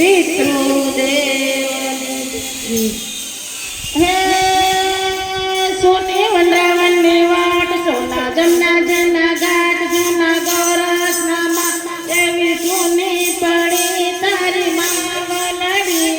પિતૃદેવની હે સોની વનરાવનની વાટ સોના જમના જના ગાટ જૂના ગૌરસનામાં એવી સોની પડી તારી માવલડી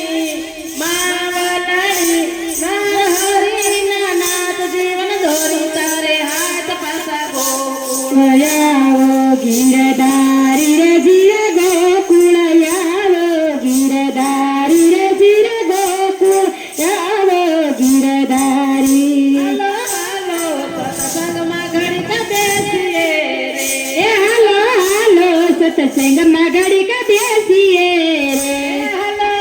હરીના નાથ જીવન ધોરી તારે હાથ પાસા ગોકુળયાવો ગીરધારી રે જીર ગોકુળયાવો ગીરધારી રે જીર ગોકુળયાવો ગીરધારી હાલો સત્સંગમાં ઘડીક બેસીએ રે હાલો સત્સંગમાં ઘડીક બેસીએ રે હાલો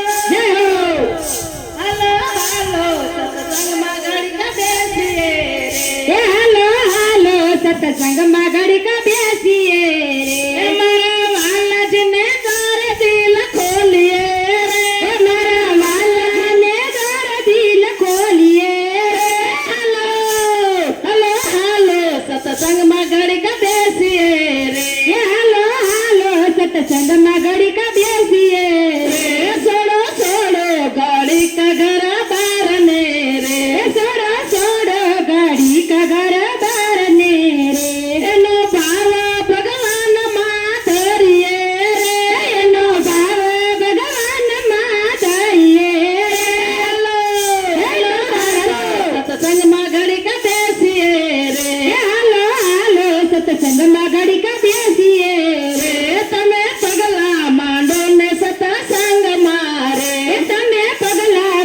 સત્સંગમાં ઘડીક બેસીએ રે હાલો સત્સંગમાં ઘડીક બેસીએ રે મારા વાલાજને તાર દિલ ખોલીએ રે મારા વાલાને તાર દિલ ખોલીએ હાલો સત્સંગમાં ઘડીક બેસીએ રે હાલો સત્સંગમાં ઘડીક બેસીએ રે છોડો ઘડીક ઘર બાર ને રે છોડો ઘડીક ઘર બાર ને રે એનો ભાવ ભગવાન માં ધરીએ રે એનો ભાવ ભગવાન માં ધરીએ સત્સંગમાં ઘડીક બેસીએ રે હાલો સત્સંગમાં ઘડીક બેસીએ રે તમે પગલા માંડો ને સત્સંગ મારે તમે પગલા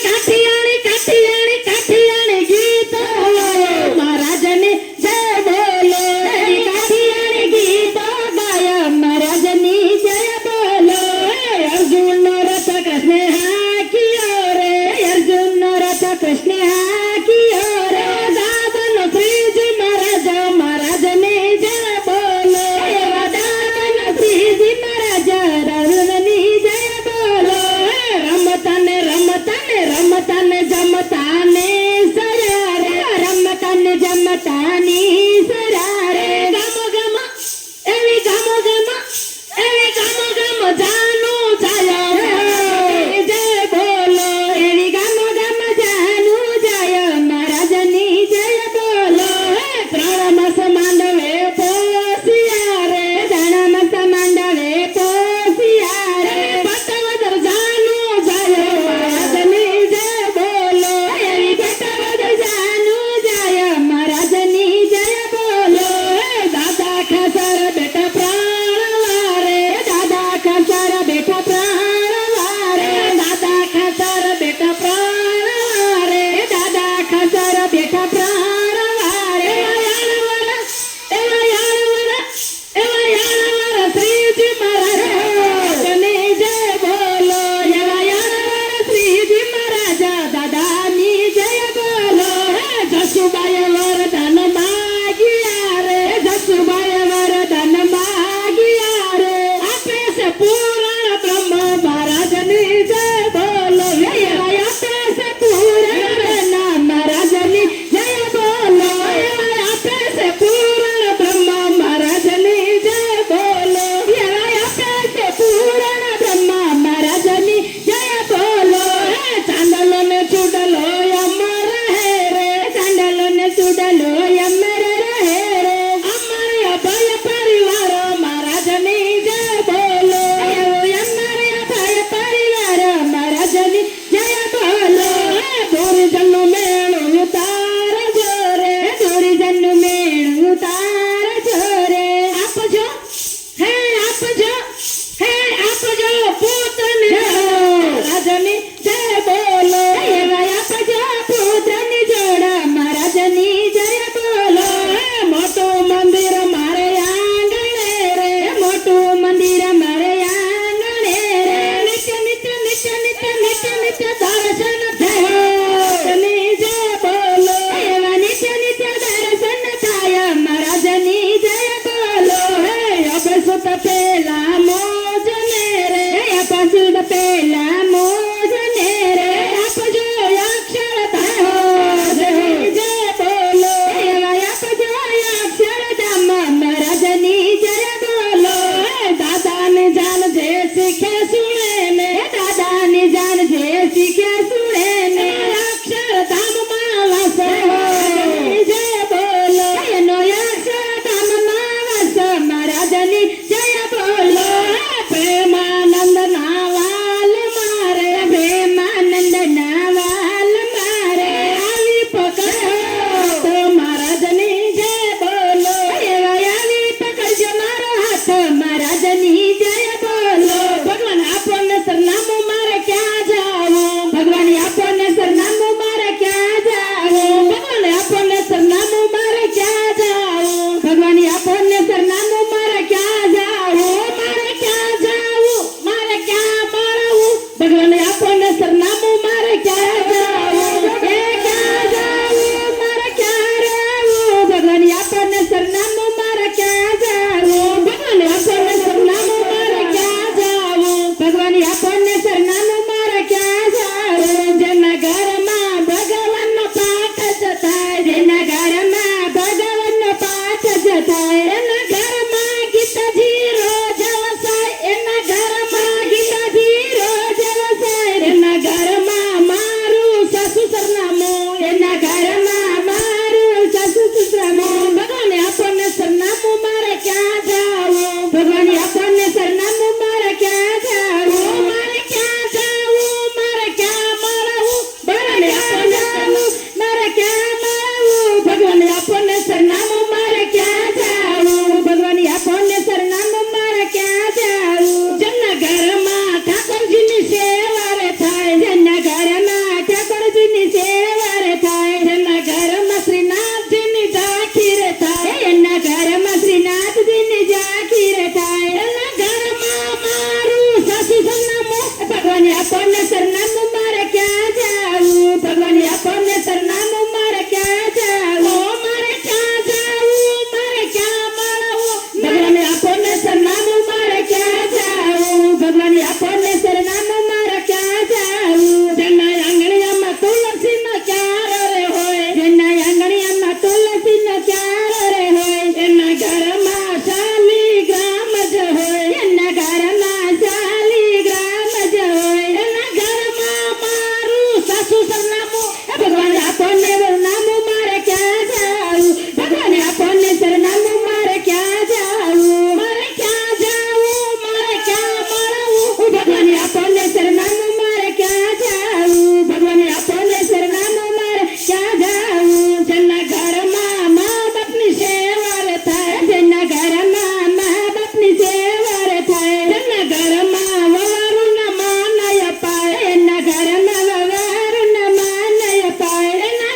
કાઠિયાણી કાઠિયાણી કાઠિયાણી ગીતો મહારાજની જય બોલો કાઠિયાણી ગીતો ગાય મહારાજની જય બોલો અર્જુનનો રથ કૃષ્ણે હાંક્યો રે અર્જુનનો રથ કૃષ્ણે હાંક્યો રે દાદનો શ્રીજી મહારાજ મહારાજની જય બોલો દાદનો શ્રીજી મહારાજ અર્જુનની જય બોલો રમતાને રમતાને રમતાને જમતાને સરારે રમતાને જમતાની સરારે ગમ ગમ એવી ગમ ગમ એવી ગમ ગમ જાનું જાય જય બોલો એવી ગમ ગમ જાનું જાય મહારાજની જય બોલો ત્રણ માસ માંડવે પોસિયા રે ત્રણ માસ માંડવે પોસિયા રે પટવદર જાનું જાય મહારાજની જય બોલો એવી પટવદર જાનું જાય મહારાજની જય સાસુ સરનામું ભગવાને આપણને સરનામું મારે ક્યાં જાવું ભગવાને આપણને સરનામું મારે ક્યાં જાવું મારે ક્યાં જાવું મારે ક્યાં મળવું ભગવાને આપણને સરનામું મારે ક્યાં જાવું ભગવાને આપણને સરનામું મારે ક્યાં જાવું જેના ઘરમાં મા બાપની સેવા રે થાય જેના ઘરમાં મા બાપની સેવા રે થાય જેના ઘરમાં વવારુના માનય પાય એના ઘરમાં વવારુના માનય પાય એના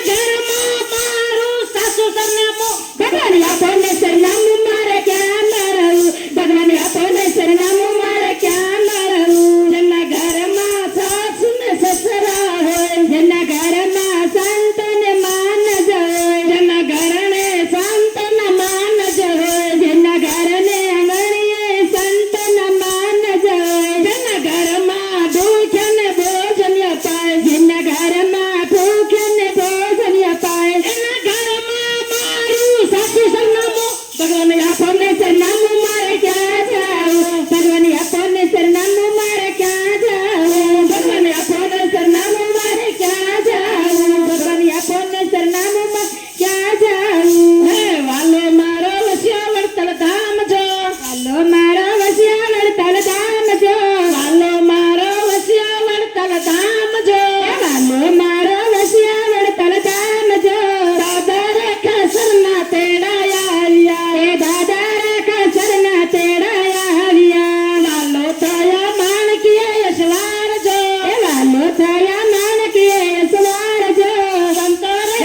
ઘરમાં મારું સાસુ સરનામું ભગવાને આપણને સરનામું મારે ક્યાં મળવું ભગવાને આપણને સરનામું મારે ક્યાં મળવું જેના ઘરમાં સાસુ ને સસરા હોય જેના ઘરમાં સંત ને માન જ હોય જેના ઘરને સંત ના માન જ હોય જેના ઘરને આંગણીએ સંત ના માન જ હોય જેના ઘરમાં ભૂખ ને ભોજન અપાય જેના ઘરમાં ભૂખ ને ભોજન અપાય એના ઘરમાં મારું સાસુ સરનામું ભગવાને આપણને સરનામું મારે ક્યાં જાવું ભગવાને આપણને સરનામું મારે ક્યાં જાવું ભગવાને આપણને સરનામું મારે ક્યાં જાવું ભગવાને આપણને સરનામું મારે ક્યાં જાવું હે વાલો મારો વસ્યા વડતાલ ધામ જો વાલો મારો વસ્યા વડતાલ ધામ જો વાલો મારો વસ્યા વડતાલ ધામ જો વાલો મારો વસ્યા વડતાલ ધામ જો દાદા રેખા સરના તેડાયા આવ્યા એ દાદા રેખા સરના તેડાયા આવ્યા વાલો થયા માણકીએ યશવાર જો એ વાલો થયા માણકીએ યશવાર જો સંતોરે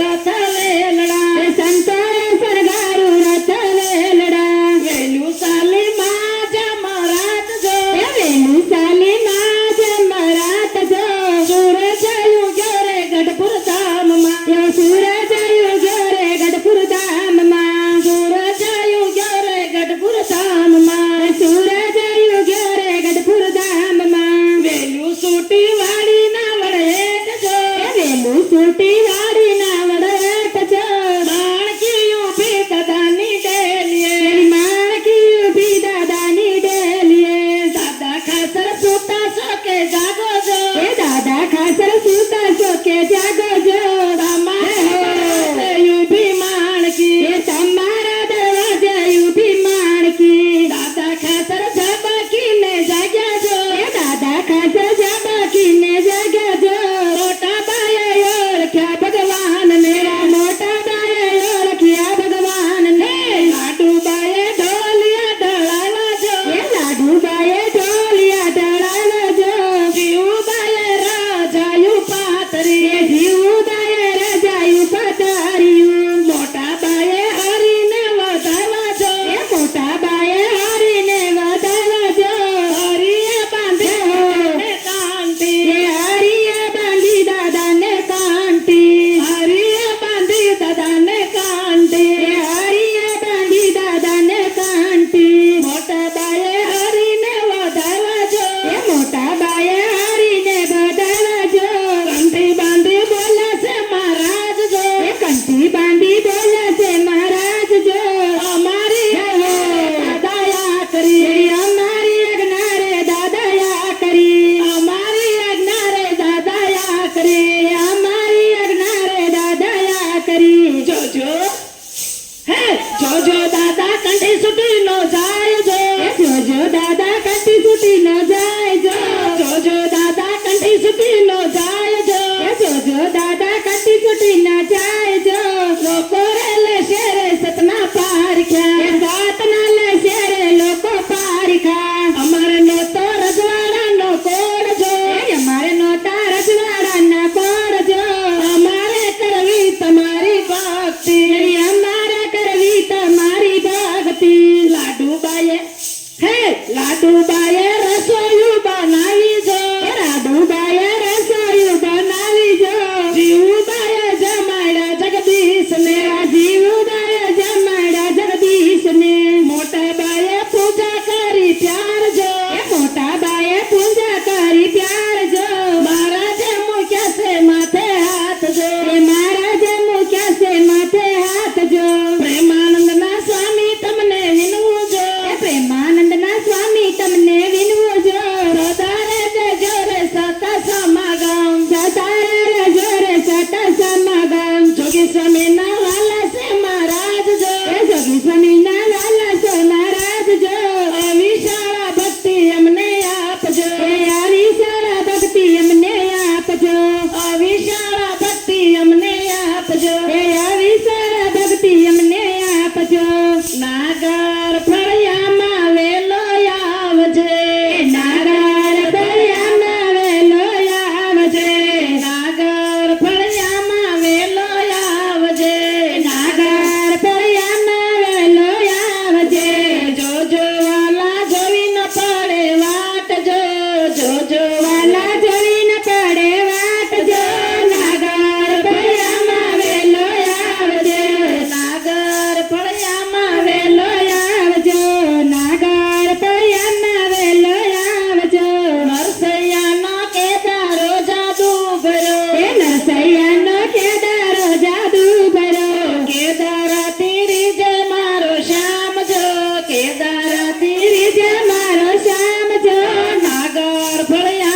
રથ વેલડા એ સંતોરે સરગારું રથ વેલડા વેલું સાલી માં જમરાત જો એ વેલું સાલી માં જમરાત જો સૂરજ ઉગ્યો રે ગઢપુર ધામમાં એ સૂરજ ઉગ્યો રે ગઢપુર ધામમાં સૂરજ ઉગ્યો રે ગઢપુર ધામમાં સૂરજ ઉગ્યો રે ગઢપુર ધામમાં વેલું સૂટી વાળી ના વડેટ જો એ વેલું સૂટી વાળી ના વડેટ જો માણકી ઊભી દાદાની ડેલીએ માણકી ઊભી દાદાની ડેલીએ દાદા ખાસર સૂતા છો કે જાગો જો એ દાદા ખાસર સૂતા છો કે જાગો જો તમારે ઊભી માણકી એ તમારા દરવાજે ઊભી માણકી દાદા ખાસર ઝબકીને જાગ્યા જો એ દાદા ખાસર ઝબકીને જાગ્યા જો મોટા બાએ ઓળખ્યા ભગવાન ને મોટા બાએ ઓળખ્યા ભગવાન ને લાડુબાએ ઢોલિયા ઢળાવ્યા જો એ લાડુબાએ ઢોલિયા ઢળાવ્યા જો જીવુબાએ રાજાયું પાતરી એ જીવુબાએ રાજાયું પાતર્યું મોટા બાએ હરીને વધાવ્યા જો એ મોટા બાએ હરીને વધાવ્યા જો હરીએ બાંધ્યો ને જોજો વાલા જોઈને પડે વાટ જો નાગર ફળિયામાં વેલો આવજો નાગર ફળિયામાં વેલો આવજો નાગર ફળિયામાં વેલો આવજો નરસૈયાનો કેદારો જાદુ ભર્યો એ નરસૈયાનો કેદારો જાદુ ભર્યો કેદારા તીરી જય મારો શ્યામ જો કેદારા તીરી જય મારો શ્યામ જો નાગર ફળિયા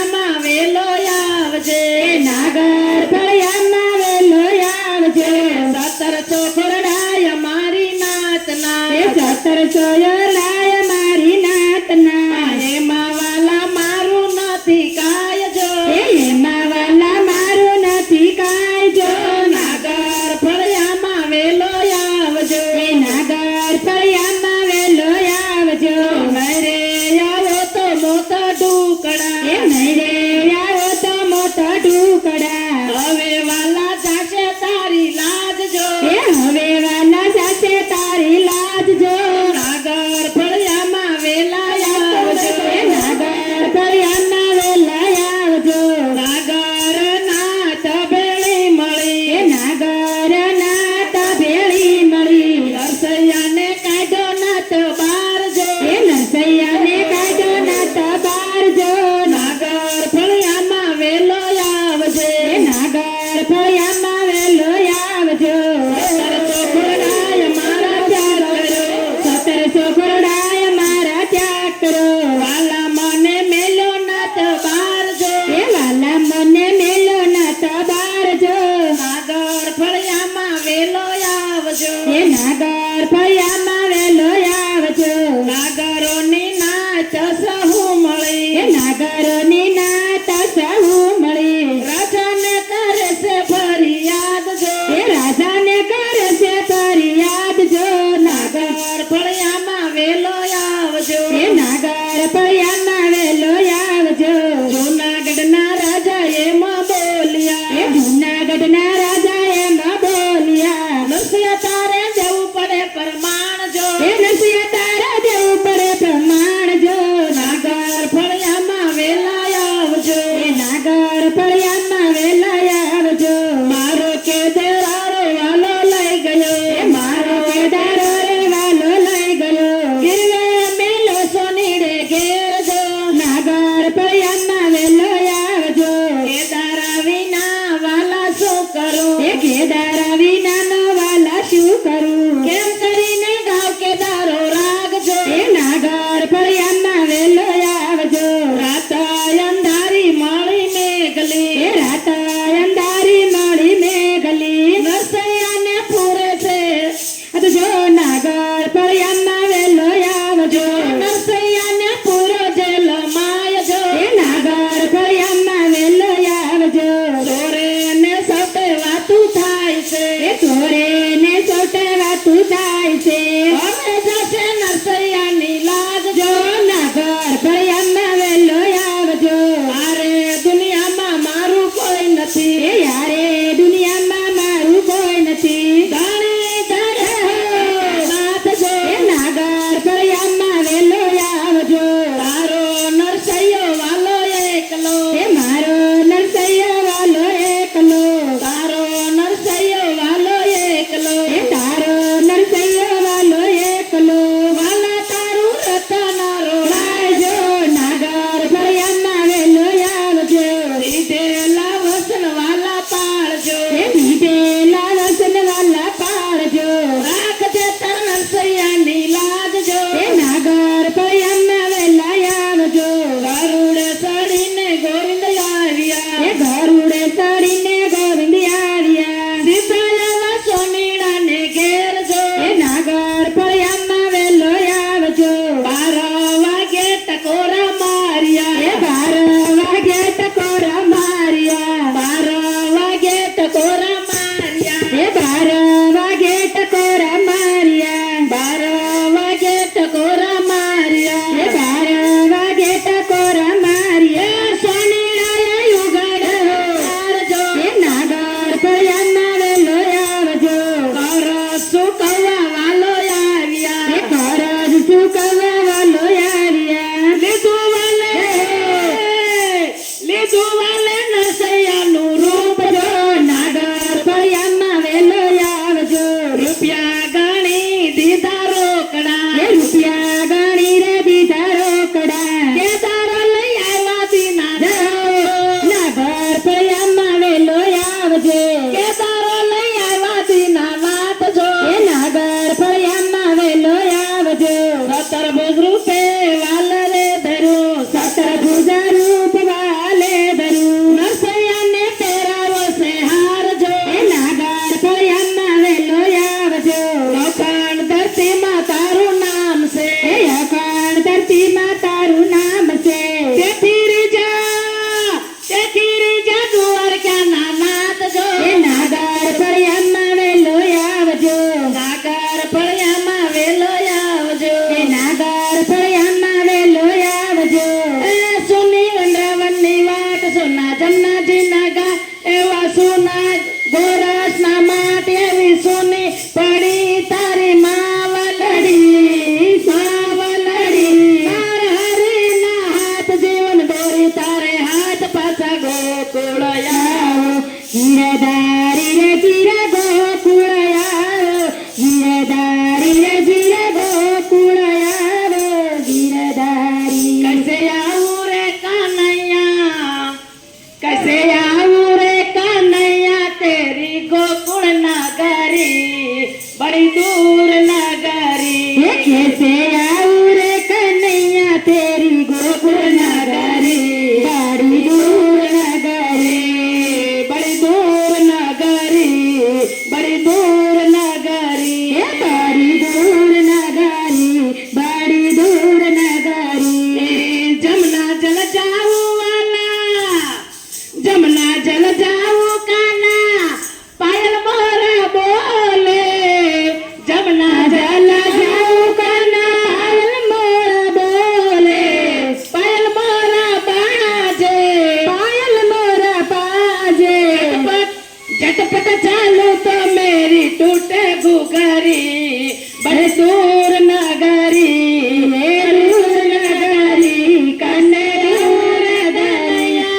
कसा गोकुळ यावो गिरधारी रे गिर गोकुळ यावो गिरधारी रे गिर गोकुळ यावो गिरधारी कसे यावो रे कान्हैया कैसे आऊं रे कान्हैया तेरी गोकुल नगरी बड़ी दूर नगरी कैसे आऊं रे कन्हैया तेरी गोकुल नगरी बड़ी दूर नगरी बड़ी दूर नगरी बड़ी दूर नगरी बड़ी दूर नगरी बड़ी दूर नगरी जमुना जल जाऊ जमुना जल जाऊ काना पायल मोरा बोले जमुना जल जाऊ काना पायल मोरा बोले पायल मोरा बाजे झटपट चालू तो मेरी टूटे घुघरी बड़े दूर नगरी दूर नगरी कन्ने दूर दरिया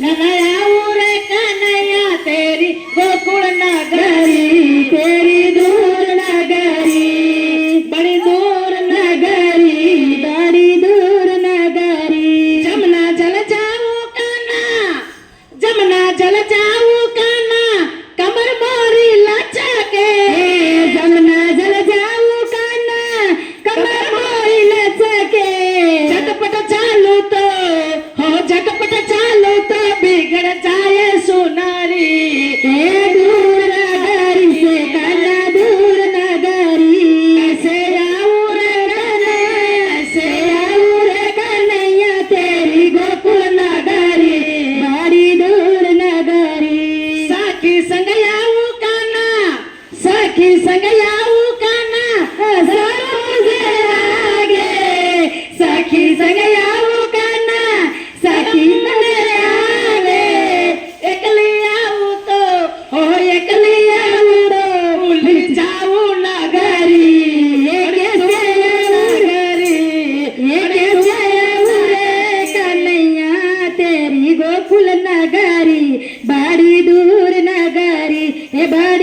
नया रे कन्हैया तेरी गोकुल नगरी तेरी दूर नगरी बड़ी दूर नगरी बड़ी दूर नगरी जमुना जल जाऊ काना जमुना जल जाऊ काना कमर मोरी लचके जमुना जल जाऊ काना कमर मोरी लचके झटपट चालू तो हो झटपट चालू तो बिगड़ जाए सुनारी दूर नगरी से काना दूर नगरी ऐसे आऊं रे कन्हैया तेरी गोकुल नगरी बड़ी दूर नगरी सखी संग आऊं काना सखी संग आऊं काना सबसे आगे सखी संग आऊं काना सखी मेरे आगे एकली आऊं तो हो एकली आऊं तो भूल जाऊं नगरी कैसे आऊं रे कन्हैया तेरी गोकुल नगरी बड़ी दूर नगरी बड़ी